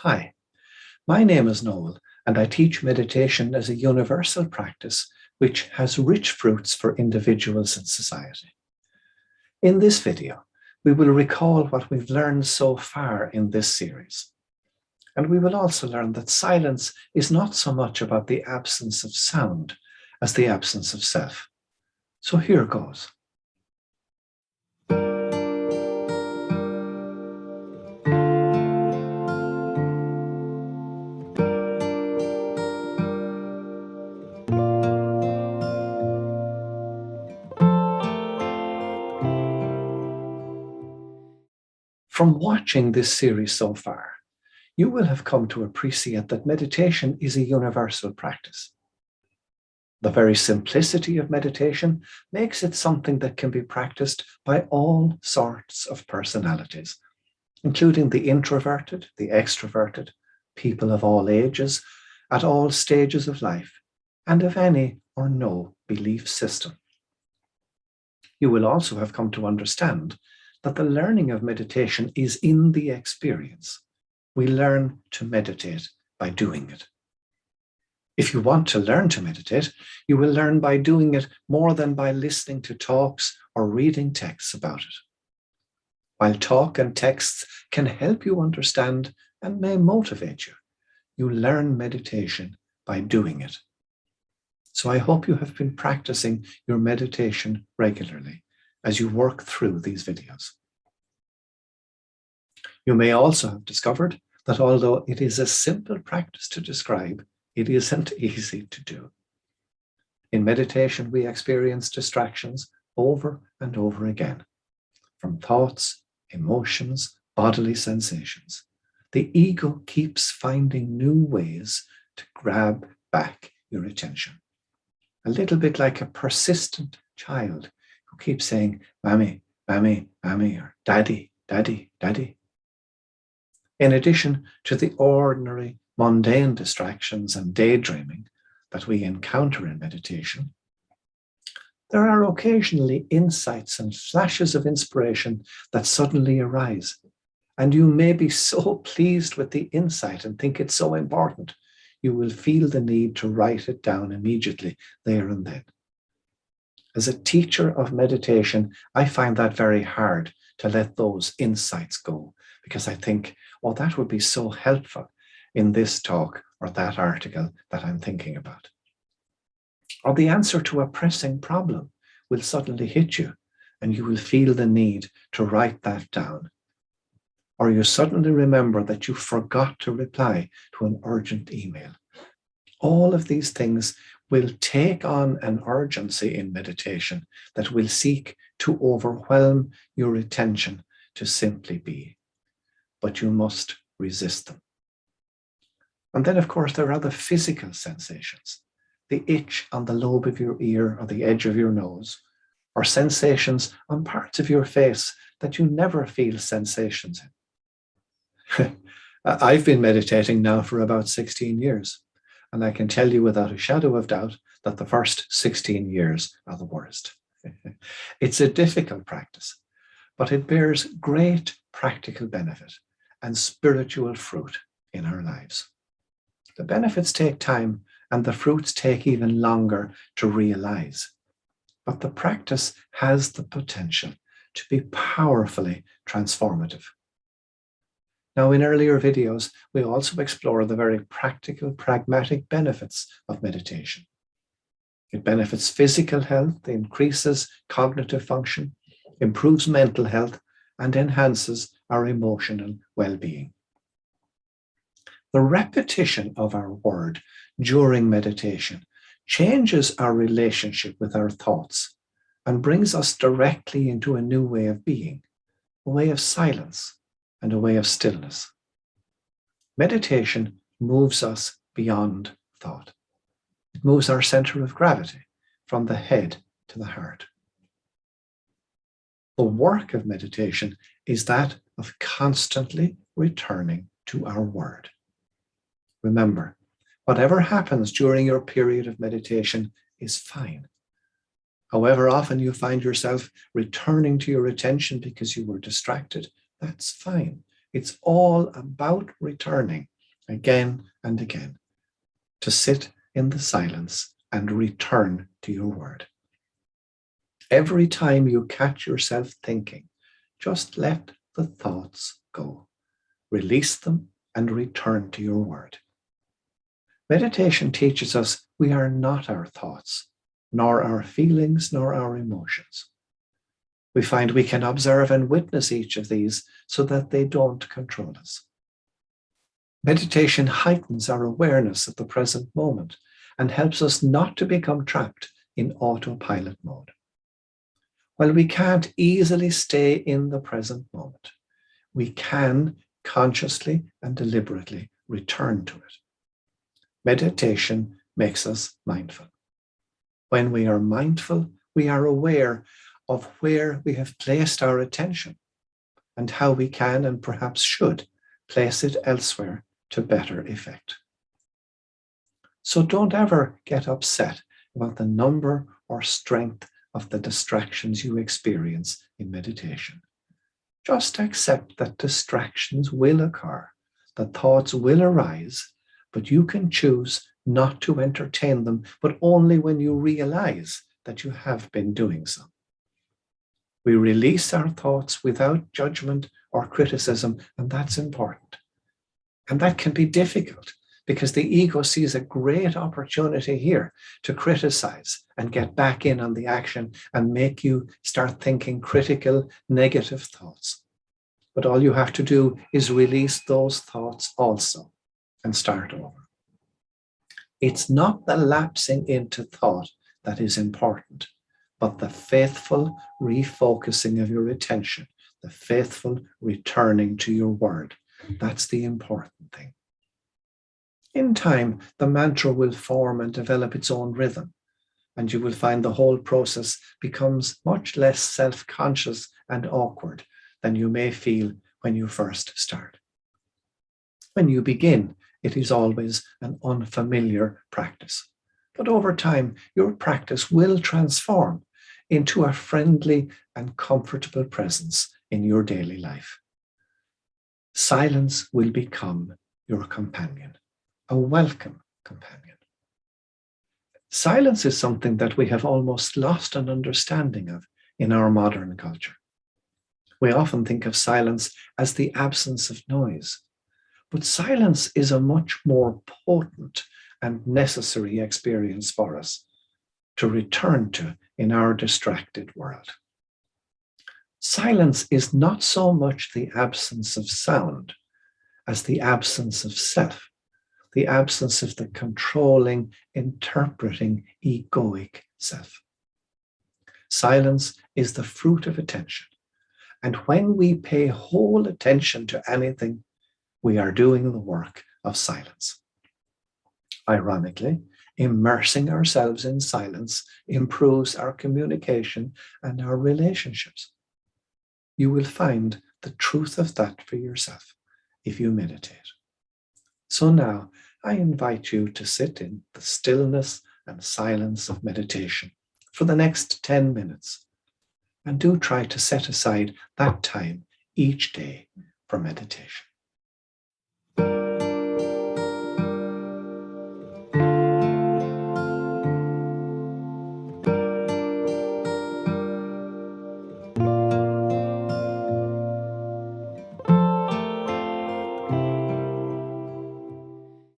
Hi, my name is Noel, and I teach meditation as a universal practice which has rich fruits for individuals and society. In this video, we will recall what we've learned so far in this series. And we will also learn that silence is not so much about the absence of sound as the absence of self. So here goes. From watching this series so far, you will have come to appreciate that meditation is a universal practice. The very simplicity of meditation makes it something that can be practiced by all sorts of personalities, including the introverted, the extroverted, people of all ages, at all stages of life, and of any or no belief system. You will also have come to understand that the learning of meditation is in the experience. We learn to meditate by doing it. If you want to learn to meditate, you will learn by doing it more than by listening to talks or reading texts about it. While talk and texts can help you understand and may motivate you, you learn meditation by doing it. So I hope you have been practicing your meditation regularly as you work through these videos. You may also have discovered that although it is a simple practice to describe, it isn't easy to do. In meditation, we experience distractions over and over again, from thoughts, emotions, bodily sensations. The ego keeps finding new ways to grab back your attention. A little bit like a persistent child who keeps saying, "Mommy, mommy, mommy," or "Daddy, daddy, daddy." In addition to the ordinary, mundane distractions and daydreaming that we encounter in meditation, there are occasionally insights and flashes of inspiration that suddenly arise. And you may be so pleased with the insight and think it's so important, you will feel the need to write it down immediately, there and then. As a teacher of meditation, I find that very hard to let those insights go, because I think, oh, that would be so helpful in this talk or that article that I'm thinking about. Or the answer to a pressing problem will suddenly hit you and you will feel the need to write that down. Or you suddenly remember that you forgot to reply to an urgent email. All of these things will take on an urgency in meditation that will seek to overwhelm your attention to simply be. But you must resist them. And then, of course, there are the physical sensations, the itch on the lobe of your ear or the edge of your nose, or sensations on parts of your face that you never feel sensations in. I've been meditating now for about 16 years, and I can tell you without a shadow of doubt that the first 16 years are the worst. It's a difficult practice, but it bears great practical benefit and spiritual fruit in our lives. The benefits take time and the fruits take even longer to realize. But the practice has the potential to be powerfully transformative. Now, in earlier videos, we also explore the very practical, pragmatic benefits of meditation. It benefits physical health, increases cognitive function, improves mental health, and enhances our emotional well-being. The repetition of our word during meditation changes our relationship with our thoughts and brings us directly into a new way of being, a way of silence and a way of stillness. Meditation moves us beyond thought. It moves our center of gravity from the head to the heart. The work of meditation is that of constantly returning to our word. Remember, whatever happens during your period of meditation is fine. However often you find yourself returning to your attention because you were distracted, that's fine. It's all about returning again and again, to sit in the silence and return to your word. Every time you catch yourself thinking, just let the thoughts go. Release them and return to your word. Meditation teaches us we are not our thoughts, nor our feelings, nor our emotions. We find we can observe and witness each of these so that they don't control us. Meditation heightens our awareness of the present moment and helps us not to become trapped in autopilot mode. While we can't easily stay in the present moment, we can consciously and deliberately return to it. Meditation makes us mindful. When we are mindful, we are aware of where we have placed our attention and how we can and perhaps should place it elsewhere to better effect. So don't ever get upset about the number or strength of the distractions you experience in meditation. Just accept that distractions will occur, that thoughts will arise, but you can choose not to entertain them, but only when you realize that you have been doing so. We release our thoughts without judgment or criticism, and that's important. And that can be difficult because the ego sees a great opportunity here to criticize and get back in on the action and make you start thinking critical, negative thoughts. But all you have to do is release those thoughts also and start over. It's not the lapsing into thought that is important, but the faithful refocusing of your attention, the faithful returning to your word. That's the important thing. In time, the mantra will form and develop its own rhythm, and you will find the whole process becomes much less self-conscious and awkward than you may feel when you first start. When you begin, it is always an unfamiliar practice. But over time, your practice will transform into a friendly and comfortable presence in your daily life. Silence will become your companion, a welcome companion. Silence is something that we have almost lost an understanding of in our modern culture. We often think of silence as the absence of noise, but silence is a much more potent and necessary experience for us to return to in our distracted world. Silence is not so much the absence of sound as the absence of self, the absence of the controlling, interpreting, egoic self. Silence is the fruit of attention. And when we pay whole attention to anything, we are doing the work of silence. Ironically, immersing ourselves in silence improves our communication and our relationships. You will find the truth of that for yourself if you meditate. So now I invite you to sit in the stillness and silence of meditation for the next 10 minutes. And do try to set aside that time each day for meditation.